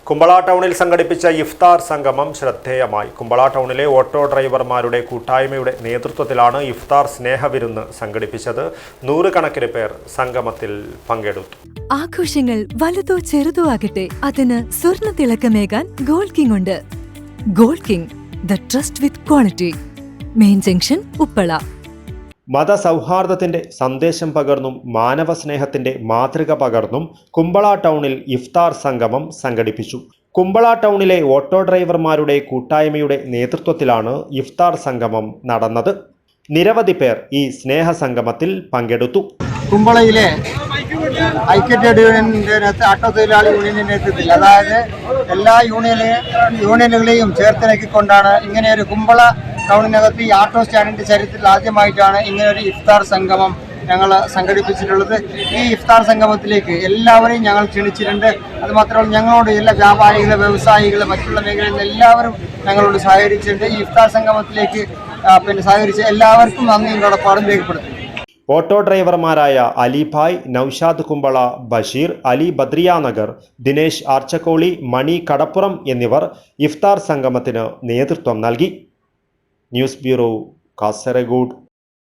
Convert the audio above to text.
കുമ്പള ടൗണിൽ സംഘടിപ്പിച്ച ഇഫ്താർ സംഗമം ശ്രദ്ധേയമായി. കുമ്പള ടൗണിലെ ഓട്ടോ ഡ്രൈവർമാരുടെ കൂട്ടായ്മയുടെ നേതൃത്വത്തിലാണ് ഇഫ്താർ സ്നേഹവിരുന്ന് സംഘടിപ്പിച്ചത്. 100 കണക്കിന് പേർ സംഗമത്തിൽ പങ്കെടുത്തു. ആഘോഷങ്ങൾ വലുതോ ചെറുതോ ആകട്ടെ, അതിന് സ്വർണ്ണ തിളക്കമേകാൻ ഗോൾഡ് കിങ് ഉണ്ട്. Gold king, the trust with quality. Main junction, Uppala. മതസൗഹാർദ്ദത്തിന്റെ സന്ദേശം പകർന്നും മാനവ സ്നേഹത്തിന്റെ മാതൃക പകർന്നും കുമ്പള ടൗണിൽ ഇഫ്താർ സംഗമം സംഘടിപ്പിച്ചു. കുമ്പള ടൗണിലെ ഓട്ടോ ഡ്രൈവർമാരുടെ കൂട്ടായ്മയുടെ നേതൃത്വത്തിലാണ് ഇഫ്താർ സംഗമം നടന്നത്. നിരവധി പേർ ഈ സ്നേഹ സംഗമത്തിൽ പങ്കെടുത്തു. കുമ്പളയിലെ ഐക്യട്രേഡ് യൂണിയന്റെ ആട്ടോ തൊഴിലാളി യൂണിയന്റെ നേതൃത്വത്തിൽ, അതായത് എല്ലാ യൂണിയനുകളെയും ചേർത്തിണക്കിക്കൊണ്ടാണ് ഇങ്ങനെയൊരു കുമ്പള ടൗണിനകത്ത് ഈ ആട്ടോ സ്റ്റാൻഡിന്റെ ചരിത്രത്തിൽ ആദ്യമായിട്ടാണ് ഇങ്ങനെയൊരു ഇഫ്താർ സംഗമം ഞങ്ങൾ സംഘടിപ്പിച്ചിട്ടുള്ളത്. ഈ ഇഫ്താർ സംഗമത്തിലേക്ക് എല്ലാവരെയും ഞങ്ങൾ ക്ഷണിച്ചിട്ടുണ്ട്. അതുമാത്രമല്ല, ഞങ്ങളോട് എല്ലാ വ്യാപാരികൾ, വ്യവസായികൾ, മറ്റുള്ള മേഖലയിൽ നിന്ന് എല്ലാവരും ഞങ്ങളോട് സഹകരിച്ചിട്ടുണ്ട്. ഈ ഇഫ്താർ സംഗമത്തിലേക്ക് സഹകരിച്ച എല്ലാവർക്കും നന്ദിയും കടപ്പാടും രേഖപ്പെടുത്തുന്നു. ഓട്ടോ ഡ്രൈവർമാരായ അലിഭായ്, നൌഷാദ് കുമ്പള, ബഷീർ, അലി ബദ്രിയാനഗർ, ദിനേശ് ആർച്ചക്കോളി, മണി കടപ്പുറം എന്നിവർ ഇഫ്താർ സംഗമത്തിന് നേതൃത്വം നൽകി. News bureau, Kasaragod.